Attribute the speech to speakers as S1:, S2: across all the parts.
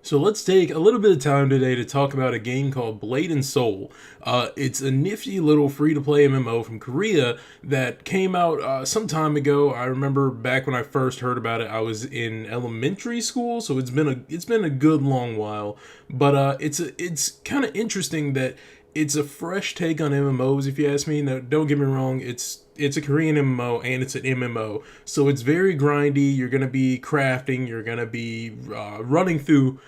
S1: So let's take a little bit of time today to talk about a game called Blade and Soul. It's a nifty little free-to-play MMO from Korea that came out some time ago. I remember back when I first heard about it, I was in elementary school, so it's been a good long while. But it's kind of interesting that it's a fresh take on MMOs, if you ask me. Now, don't get me wrong, it's a Korean MMO and it's an MMO, so it's very grindy. You're gonna be crafting, you're gonna be running through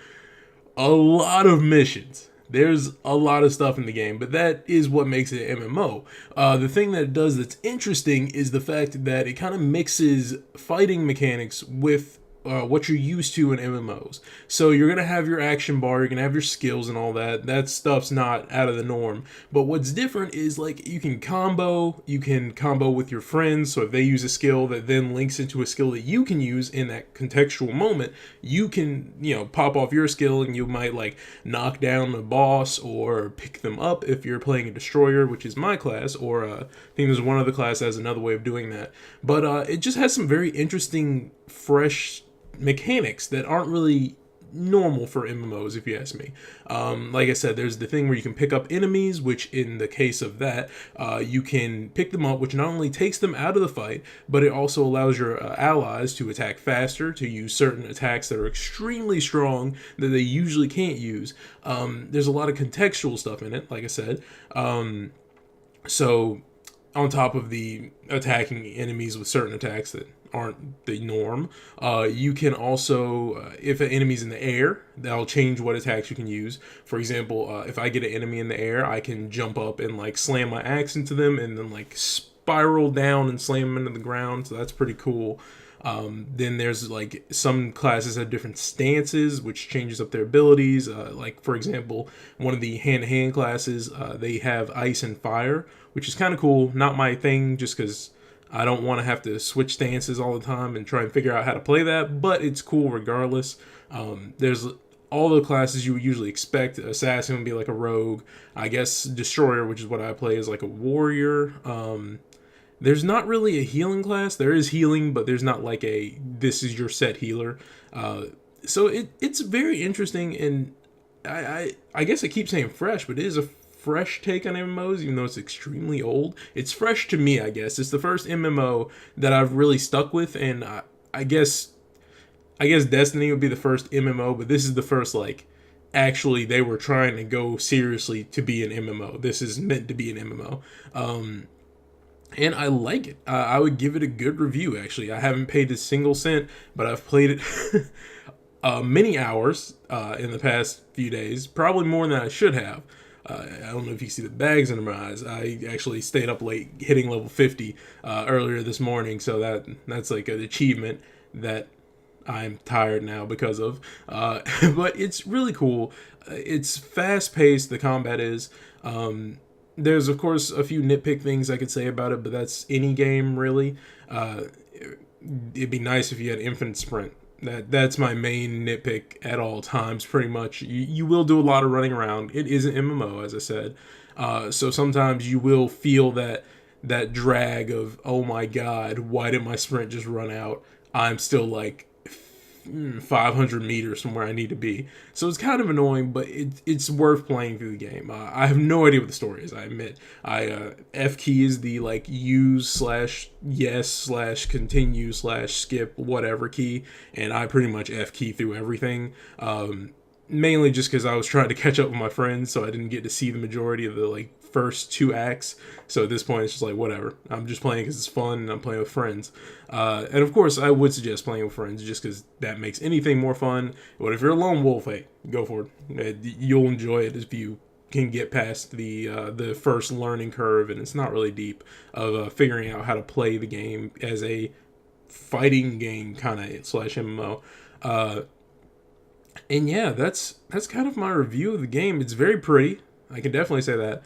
S1: a lot of missions. There's a lot of stuff in the game, but that is what makes it an MMO. The thing that it does that's interesting is the fact that it kind of mixes fighting mechanics with what you're used to in MMOs. So you're gonna have your action bar, you're gonna have your skills and all that. That stuff's not out of the norm. But what's different is like you can combo with your friends. So if they use a skill that then links into a skill that you can use in that contextual moment, you can pop off your skill and you might like knock down a boss or pick them up if you're playing a destroyer, which is my class. Or I think there's one other class that has another way of doing that. But it just has some very interesting, fresh mechanics that aren't really normal for MMOs, if you ask me. Like I said, there's the thing where you can pick up enemies, which in the case of that, you can pick them up, which not only takes them out of the fight, but it also allows your allies to attack faster, to use certain attacks that are extremely strong that they usually can't use. There's a lot of contextual stuff in it, like I said. So on top of the attacking enemies with certain attacks that aren't the norm, you can also, if an enemy's in the air, that'll change what attacks you can use. For example, if I get an enemy in the air, I can jump up and like slam my axe into them and then like spiral down and slam them into the ground, so that's pretty cool. Then there's like some classes have different stances, which changes up their abilities. Like for example, one of the hand-to-hand classes, they have ice and fire, which is kind of cool. Not my thing, just because I don't want to have to switch stances all the time and try and figure out how to play that, but it's cool regardless. There's all the classes you would usually expect. Assassin would be like a rogue. I guess Destroyer, which is what I play, is like a warrior. There's not really a healing class. There is healing, but there's not like a this is your set healer. So it's very interesting, and I guess I keep saying fresh, but it is a fresh take on MMOs, even though it's extremely old. It's fresh to me, I guess. It's the first MMO that I've really stuck with, and I guess Destiny would be the first MMO, but this is the first like actually they were trying to go seriously to be an MMO. This is meant to be an MMO. And I like it. I would give it a good review, actually. I haven't paid a single cent, but I've played it many hours in the past few days, probably more than I should have. I don't know if you see the bags under my eyes. I actually stayed up late hitting level 50 earlier this morning, so that's like an achievement that I'm tired now because of. But it's really cool. It's fast-paced, the combat is. There's, of course, a few nitpick things I could say about it, but that's any game, really. It'd be nice if you had infinite sprint. That's my main nitpick at all times, pretty much. You will do a lot of running around. It is an MMO, as I said. So sometimes you will feel that drag of, oh my god, why did my sprint just run out? I'm still like 500 meters from where I need to be. So it's kind of annoying, but it's worth playing through the game. I have no idea what the story is, I admit. F key is the like use/yes/continue/skip whatever key, and I pretty much F key through everything. Mainly just because I was trying to catch up with my friends, so I didn't get to see the majority of the like first two acts. So at this point, it's just like whatever. I'm just playing because it's fun and I'm playing with friends. And of course, I would suggest playing with friends just because that makes anything more fun. But if you're a lone wolf, hey, go for it. You'll enjoy it if you can get past the first learning curve, and it's not really deep of figuring out how to play the game as a fighting game kind of /MMO. And yeah, that's kind of my review of the game. It's very pretty. I can definitely say that.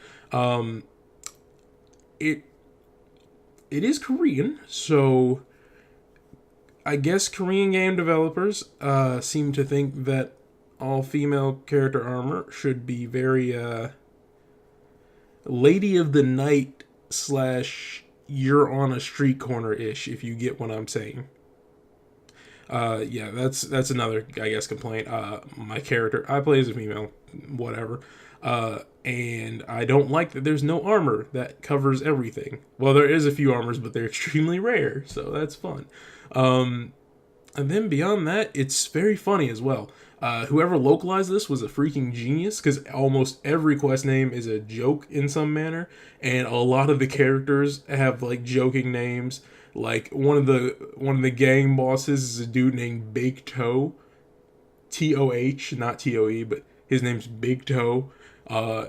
S1: It is Korean, so I guess Korean game developers seem to think that all female character armor should be very Lady of the Night / you're on a street corner ish, if you get what I'm saying. Yeah, that's another, I guess, complaint. My character, I play as a female, whatever. And I don't like that there's no armor that covers everything. Well, there is a few armors, but they're extremely rare, so that's fun. And then beyond that, it's very funny as well. Whoever localized this was a freaking genius because almost every quest name is a joke in some manner, and a lot of the characters have like joking names. Like one of the gang bosses is a dude named Big Toe, Toh, not Toe, but his name's Big Toe.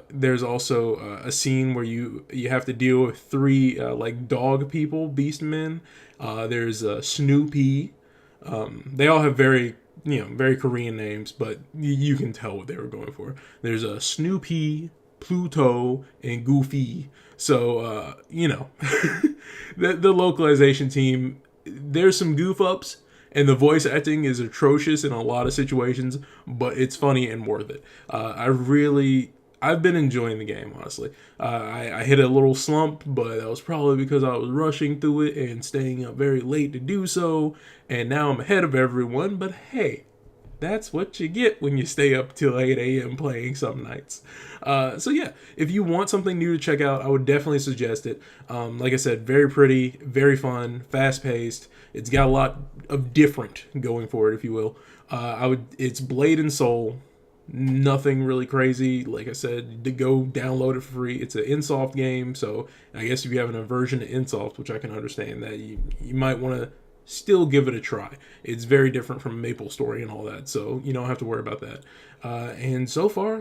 S1: There's also a scene where you have to deal with three like dog people, beast men. There's Snoopy. They all have very Korean names, but you can tell what they were going for. There's a Snoopy, Pluto, and Goofy. So the localization team, there's some goof ups, and the voice acting is atrocious in a lot of situations, but it's funny and worth it. I've been enjoying the game, honestly. I hit a little slump, but that was probably because I was rushing through it and staying up very late to do so, and now I'm ahead of everyone, but hey, that's what you get when you stay up till 8 a.m. playing some nights. So yeah, if you want something new to check out, I would definitely suggest it. Like I said, very pretty, very fun, fast-paced. It's got a lot of different going for it, if you will. It's Blade and Soul. Nothing really crazy. Like I said, to go download it for free. It's an Insoft game, so I guess if you have an aversion to Insoft, which I can understand, that you might want to still give it a try. It's very different from Maple Story and all that, so you don't have to worry about that. And so far,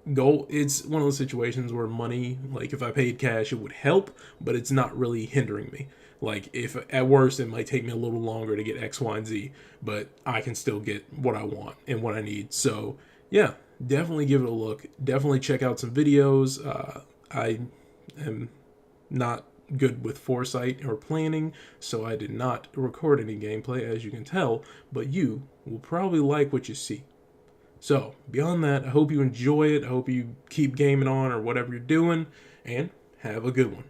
S1: it's one of those situations where money, like if I paid cash, it would help, but it's not really hindering me. Like if at worst it might take me a little longer to get X, Y, and Z, but I can still get what I want and what I need. So yeah, definitely give it a look. Definitely check out some videos. I am not good with foresight or planning, so I did not record any gameplay, as you can tell, but you will probably like what you see. So, beyond that, I hope you enjoy it. I hope you keep gaming on or whatever you're doing, and have a good one.